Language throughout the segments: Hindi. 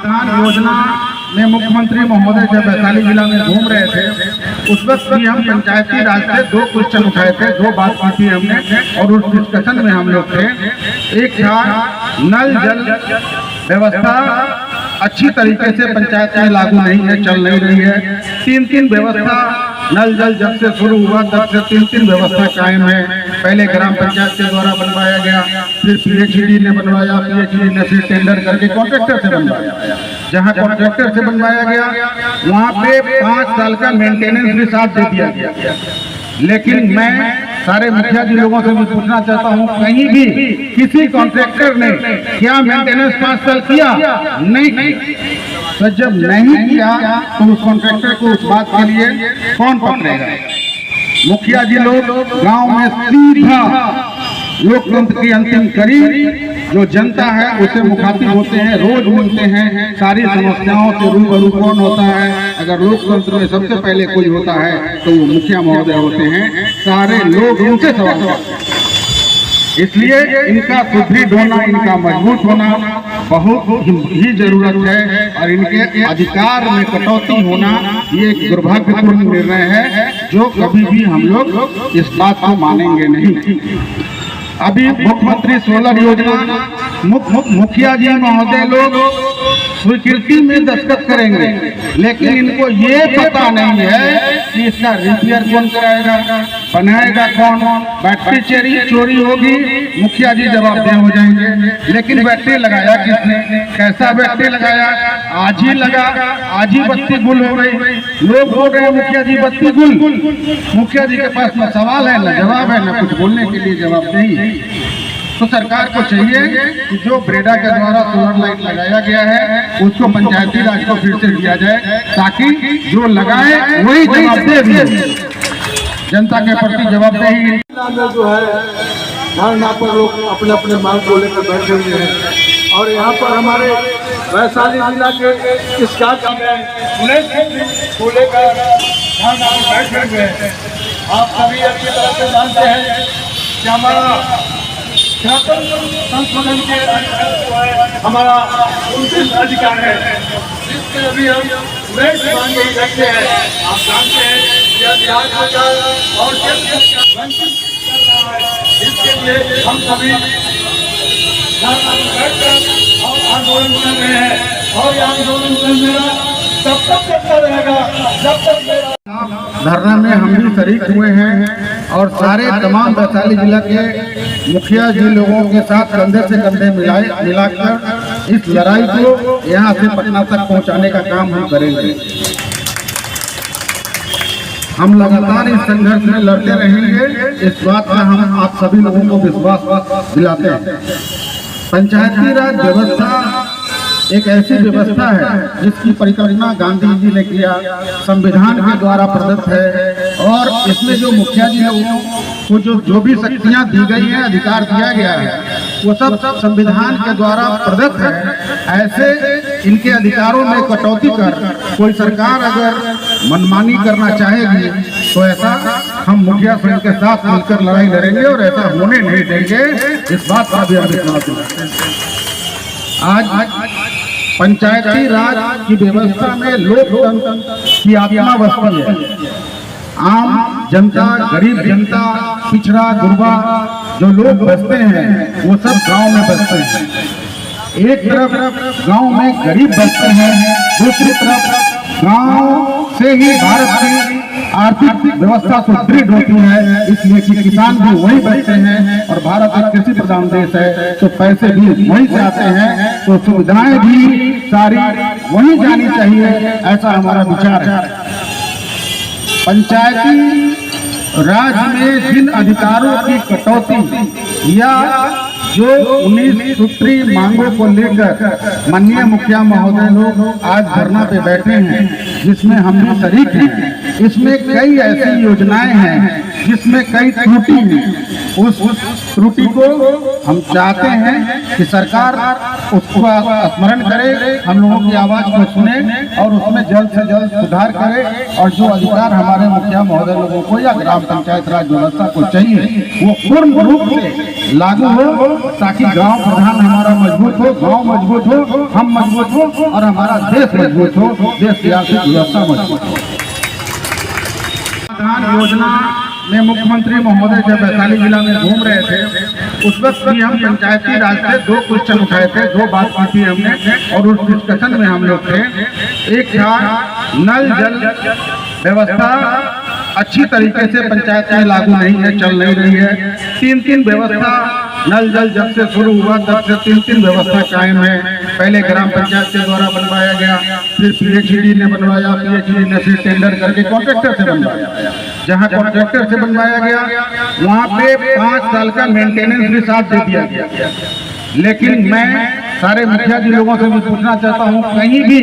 समाधान योजना में मुख्यमंत्री महोदय जब वैशाली जिला में घूम रहे थे, उस वक्त भी हम पंचायती राज से 2 क्वेश्चन उठाए थे, 2 बात की थी हमने, और उस डिस्कशन में हम लोग थे। एक था नल जल व्यवस्था अच्छी तरीके से पंचायत में लागू नहीं है, चल नहीं रही है। 3 व्यवस्था नल जल जब से शुरू हुआ तब से 3 व्यवस्था कायम है। पहले ग्राम पंचायत के द्वारा बनवाया गया, फिर पीएचईडी ने बनवाया, पीएचईडी ने फिर टेंडर करके कॉन्ट्रैक्टर से बनवाया। जहां कॉन्ट्रैक्टर से बनवाया गया वहां पे 5 साल का मेंटेनेंस भी साथ दे दिया गया। लेकिन मैं सारे मुखिया जी लोगों से भी पूछना चाहता हूं, कहीं भी किसी कॉन्ट्रैक्टर ने क्या मेंटेनेंस 5 साल किया? नहीं। तो जब नहीं किया तो उस कॉन्ट्रैक्टर को उस बात के लिए कौन पकड़ेगा? मुखिया जी लोग गांव में सीधा लोकतंत्र की अंतिम कड़ी जो जनता है उसे मुखातिब होते हैं, रोज मिलते हैं, सारी समस्याओं से रूबरू कौन होता है? अगर लोकतंत्र में सबसे पहले कोई होता है तो वो मुखिया महोदय होते हैं। सारे लोग उनसे सवाल करते हैं। इसलिए इनका सुदृढ़ होना, इनका मजबूत होना बहुत ही जरूरत है, और इनके अधिकार में कटौती होना ये एक दुर्भाग्यपूर्ण निर्णय है जो कभी भी हम लोग इस बात को मानेंगे नहीं। अभी मुख्यमंत्री सोलर योजना मुखिया जी महोदय लोग स्वीकृति में दस्तखत करेंगे, लेकिन इनको ये पता नहीं है कि इसका रिपेयर कौन कराएगा, बनाएगा कौन। बैटरी चोरी होगी, मुखिया जी जवाबदेह हो जाएंगे। लेकिन बैटरी लगाया किसने, कैसा बैटरी लगाया? आज ही लगा, आज ही बत्ती गुल हो गई। लोग बोल रहे हैं मुखिया जी बत्ती गुल। मुखिया जी के पास न सवाल है, न जवाब है, न कुछ बोलने के लिए जवाब नहीं है। तो सरकार को चाहिए कि जो ब्रेडा के द्वारा सोलर लाइट लगाया गया है उसको पंचायती राज को फिर से दिया जाए, ताकि जो लगाए वही जवाबदेह भी है, जनता के प्रति जवाबदेही। जो है धरना पर लोग अपने अपने मांग को लेकर बैठे हुए हैं, और यहाँ पर हमारे वैशाली जिला के इस कार्य को लेकर धरना पर बैठे हुए हैं। आप सभी अच्छी तरह से जानते हैं कि हमारा संशोधन के हमारा 29 अधिकार है, जिसके अभी हम मांगे रखते हैं। आप जानते हैं कि बिहार सरकार और वंचित कर रहा है, इसके लिए हम सभी और आंदोलन कर रहे हैं, और ये आंदोलन चलेगा तब तक चलता रहेगा जब तक मेरा धरना में हम भी शरीक हुए हैं, और सारे तमाम वैशाली जिला के मुखिया जी लोगों के साथ कंधे से कंधे मिलाकर इस लड़ाई को यहाँ से पटना तक पहुँचाने का काम हम करेंगे। हम लगातार इस संघर्ष में लड़ते रहेंगे, इस बात का हम आप सभी लोगों को विश्वास दिलाते हैं। पंचायती राज व्यवस्था एक ऐसी व्यवस्था है जिसकी परिकल्पना गांधी जी ने किया, संविधान के द्वारा प्रदत्त है, और इसमें जो मुखिया जी लोगों को जो भी शक्तियां दी गई हैं, अधिकार दिया गया है, वो सब संविधान के द्वारा प्रदत्त है। ऐसे इनके अधिकारों में कटौती कर कोई सरकार अगर मनमानी करना चाहेगी तो ऐसा हम मुखिया संघ के साथ मिलकर लड़ाई लड़ेंगे, और ऐसा होने नहीं देंगे। इस बात का भी हम विश्वास दिलाते हैं। आज पंचायती राज की व्यवस्था में लोकतंत्र की आत्मा बसती है। आम जनता, गरीब जनता, पिछड़ा गुरबा जो लोग बसते हैं वो सब गांव में बसते हैं। एक तरफ गांव में गरीब बसते हैं, दूसरी तरफ गांव से ही भारत की आर्थिक व्यवस्था सुदृढ़ होती है, इसलिए कि किसान भी वही बचते हैं, और भारत एक कृषि प्रधान देश है तो पैसे भी वहीं से आते हैं, तो सुविधाएं भी सारी वहीं जानी चाहिए, ऐसा हमारा विचार है। पंचायती राज में जिन अधिकारों की कटौती या जो 19 सूत्री मांगों को लेकर माननीय मुखिया महोदय लोग आज धरना पे बैठे हैं, जिसमें हम भी शरीक हैं, इसमें कई ऐसी योजनाएं हैं जिसमें कई त्रुटि हैं, उस त्रुटि को हम चाहते हैं कि सरकार उसको स्मरण करे, हम लोगों की आवाज को सुने और उसमें जल्द से जल्द सुधार करे। और जो अधिकार हमारे मुखिया महोदय लोगों को या ग्राम पंचायत राज व्यवस्था को चाहिए वो पूर्ण रूप से लागू हो, ताकि गांव प्रधान हमारा मजबूत हो, गांव मजबूत हो, हम मजबूत हो और हमारा देश मजबूत हो, देश की आर्थिक व्यवस्था मजबूत हो। प्रधान योजना में मुख्यमंत्री महोदय जब वैशाली जिला में घूम रहे थे, उस वक्त भी हम पंचायती राज से 2 क्वेश्चन उठाए थे, 2 बात की थी हमने और उस डिस्कशन में हम लोग थे। एक था नल जल व्यवस्था अच्छी तरीके से पंचायत में लागू नहीं है, चल नहीं रही है। 3 व्यवस्था नल जल जब से शुरू हुआ तब से 3 व्यवस्था कायम है। पहले ग्राम पंचायत के द्वारा बनवाया गया, फिर पीएचईडी ने बनवाया, पीएचईडी ने फिर टेंडर करके कॉन्ट्रैक्टर से बनवाया। जहां कॉन्ट्रैक्टर से बनवाया गया वहां पे 5 साल का मेंटेनेंस भी साथ दे दिया गया। लेकिन मैं सारे मुखिया जी लोगों से भी पूछना चाहता हूं, कहीं भी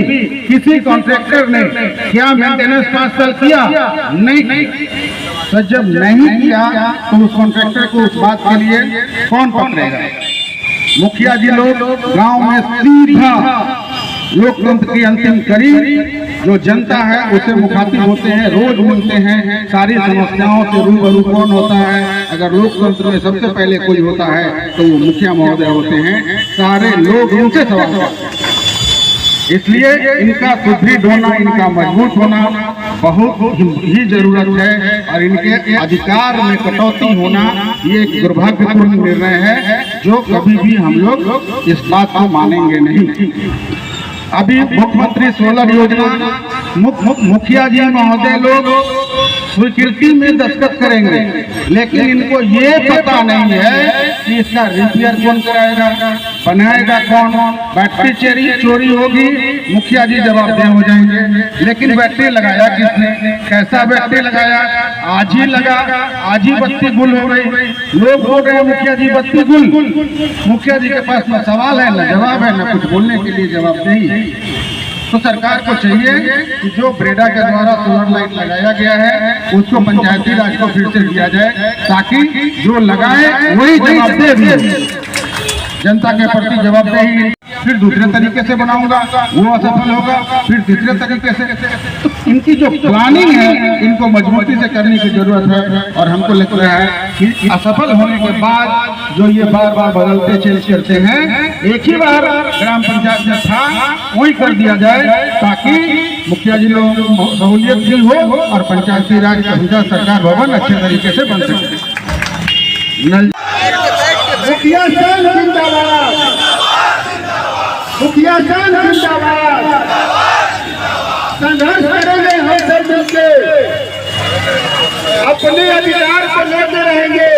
किसी कॉन्ट्रैक्टर ने क्या मेंटेनेंस 5 साल किया? नहीं। तो जब नहीं किया तो उस कॉन्ट्रैक्टर को उस बात के लिए कौन पकड़ेगा? मुखिया जी लोग गांव में सीधा लोकतंत्र की अंतिम कड़ी जो जनता है उसे मुखातिब होते हैं, रोज मिलते हैं, सारी समस्याओं से रूबरू कौन होता है? अगर लोकतंत्र में सबसे पहले कोई होता है तो वो मुखिया महोदय होते हैं। सारे लोग उनसे सवाल करते हैं, इसलिए इनका सुदृढ़ होना, इनका मजबूत होना बहुत ही जरूरत है। और इनके अधिकार में कटौती होना ये एक दुर्भाग्यपूर्ण निर्णय है जो कभी भी हम लोग इस बात को मानेंगे नहीं। अभी मुख्यमंत्री सोलर योजना मुखिया जी महोदय लोग स्वीकृति में दस्तखत करेंगे, लेकिन इनको ये पता नहीं है कि इसका रिपेयर कौन कराएगा, बनाएगा कौन। बैटरी चोरी होगी, मुखिया जी जवाबदेह हो जाएंगे। लेकिन बैटरी लगाया किसने, कैसा बैटरी लगाया? आज ही लगा, आज ही बत्ती गुल हो गई। लोग बोल रहे हैं मुखिया जी बत्ती गुल। मुखिया जी के पास न सवाल है, न जवाब है, न कुछ बोलने के लिए जवाब नहीं है। तो सरकार को चाहिए कि जो ब्रेडा के द्वारा सोलर लाइट लगाया गया है उसको पंचायती राज को फिर से दिया जाए, ताकि जो लगाए वही जवाबदेह भी हो, जनता के प्रति जवाबदेही। फिर दूसरे तरीके से बनाऊंगा वो असफल होगा, फिर तीसरे तरीके से। तो इनकी जो प्लानिंग है इनको मजबूती से करने की जरूरत है। और हमको लग रहा है कि असफल होने के बाद जो ये बार बार बदलते चेंज करते हैं, एक ही बार ग्राम पंचायत में था वही कर दिया जाए, ताकि मुखिया जी लोगों को सहूलियत भी हो और पंचायती राज का सरकार भवन अच्छे तरीके से बन सके। मुखिया संघ जिंदाबाद, मुखिया संघ जिंदाबाद। संघर्ष करेंगे हम सब मिलके, अपने अधिकार को लेते रहेंगे,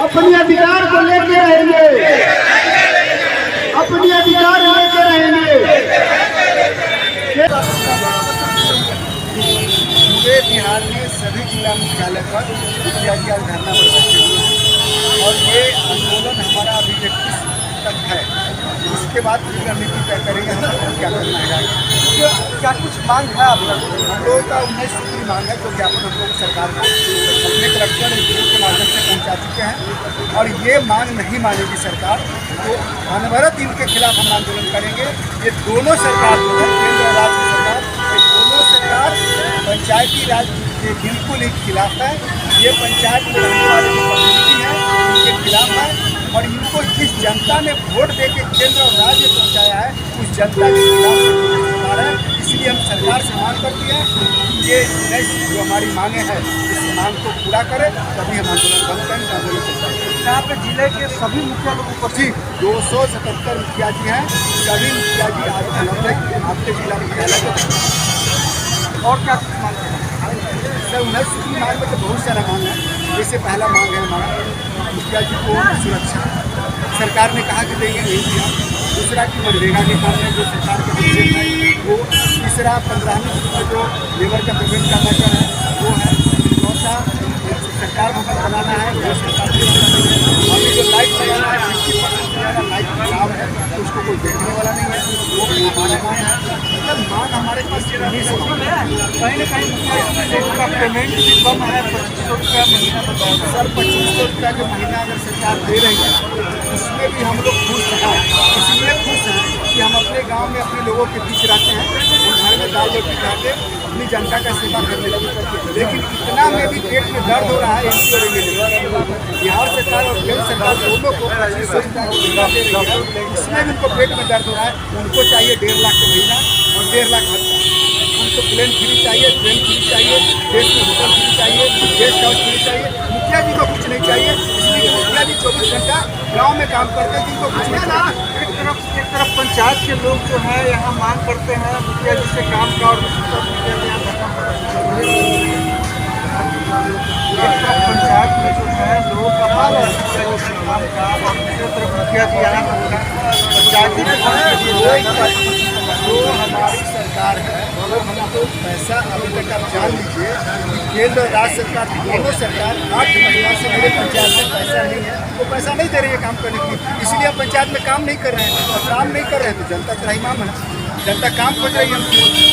अपने अधिकार को लेते रहेंगे, अपने अधिकार लेते रहेंगे। पूरे बिहार में सभी जिला मुख्यालय पर मुखिया जी आज धरना पर बैठे हुए हैं और ये आंदोलन हमारा अभी 21 तक है। उसके बाद फिर रणनीति तय करेंगे हम लोग क्या करना है। क्या कुछ मांग है आप लोग? हम लोगों का 19 सूत्री मांग है जो ज्ञापन हम लोग सरकार को अपने कलेक्टर के माध्यम से पहुँचा चुके हैं और ये मांग नहीं मानेगी सरकार तो अनवरत इनके खिलाफ हम आंदोलन करेंगे। ये दोनों सरकार जो है, केंद्र और राज्य सरकार, ये दोनों सरकार पंचायती राज के बिल्कुल ही खिलाफ है। ये पंचायत में रहने वाले जो प्रतिनिधि हैं उनके खिलाफ है और इनको जिस जनता ने वोट दे के केंद्र और राज्य पहुँचाया है उस जनता के खिलाफ सरकार है। इसलिए हम सरकार से मांग करती है कि ये जो हमारी मांगे हैं इस मांग को पूरा करें, तभी हम आंदोलन बंद करेंगे। आंदोलन चलता है। यहाँ पे जिले के सभी मुखिया लोगों को जी 277 मुखिया जी हैं, सभी मुखिया जी आज आपके जिला मुख्यालय को। और क्या कुछ मांग है सर? 19 सूत्री मांग में तो बहुत सारा मांग है। जैसे पहला मांग है हमारा मुखिया जी को सुरक्षा, सरकार ने कहा कि देंगे, नहीं दिया। दूसरा कि मनरेगा के काम में जो सरकार के बजट है वो। तीसरा 15वीं जो लेबर का पेमेंट का मैटर है वो है। चौथा सरकार भवन बनाना है, वो सरकार अभी जो लाइट लगाना है 50% लाइट खराब है तो उसको कोई देखने वाला नहीं है, वो मांग हमारे पास कहीं ना कहीं लोगों का पेमेंट भी कम है, 2500 रुपया महीना बताया सर। 2500 रुपया जो महीना अगर सरकार दे रही है उसमें भी हम लोग खुश हैं। इसलिए खुश हैं कि हम अपने गांव में अपने लोगों के बीच रहते हैं, हम घर में दाल रोटी खा के अपनी जनता का सेवा करने लगे। लेकिन इतना में भी पेट में दर्द हो रहा है एमपी और एमएलए, बिहार सरकार और केंद्र सरकार दोनों को 2500 रुपया की सुविधा दे रही है, इसमें भी उनको पेट में दर्द हो रहा है। उनको चाहिए 1.5 लाख का महीना और 1.5 लाख भत्ता। उनको प्लेन फ्री चाहिए, ट्रेन फ्री चाहिए, देश में होटल फ्री चाहिए, गेस्ट हाउस फ्री चाहिए। मुखिया जी को कुछ नहीं चाहिए, इसलिए मुखिया जी 24 घंटा गाँव में काम करते हैं, जिनको कुछ नहीं चाहिए। एक तरफ पंचायत के लोग जो है यहाँ मांग करते हैं मुखिया जी से काम का, और दूसरी तरफ मुखिया जी यहाँ धरना कर रहे हैं। एक तरफ पंचायत में जो है लोगों का मांग है काम का, और दूसरी तरफ मुखिया जी यहाँ पंचायती जो हमारी सरकार है वो हमको पैसा अभी तक आप जान लीजिए, केंद्र और राज्य सरकार दोनों सरकार 8 महीना से मेरे पंचायत में पैसा नहीं है, वो पैसा नहीं दे रही है काम करने के लिए, इसलिए हम पंचायत में काम नहीं कर रहे हैं। और काम नहीं कर रहे हैं तो जनता त्राहिमाम है, जनता काम खोज रही है,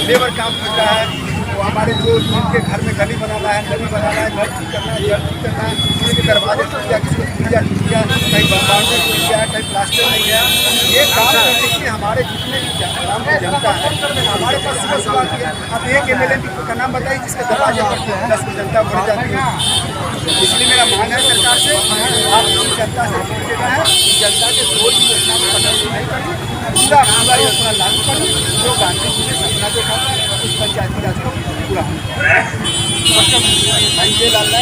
लेबर काम खोज रहा है। तो हमारे जो जिनके घर में गली बनाना है, गली बनाना है, घर ठीक करना है, जल ठीक करना है, किसी के दरवाजे टूट गया, किसी को पूजा टूट गया, कहीं बाउंड्री टूट गया, कहीं प्लास्टर नहीं गया, ये काम करने के लिए हमारे जितने ग्राम की जनता है हमारे पास सुबह सुबह आती है। अब एक एमएलए का नाम बताइए जिसके दरवाजे पर 10 की जनता बढ़ जाती है। इसलिए मेरा मांग है सरकार से, आप जनता से कीजिएगा है जनता के कोई भी योजना में कटौती नहीं करनी, पूरा पूरा योजना लागू करनी, जो गांधी जी ने सपना देखा था उस पंचायती राज को पूरा। ये लाल है।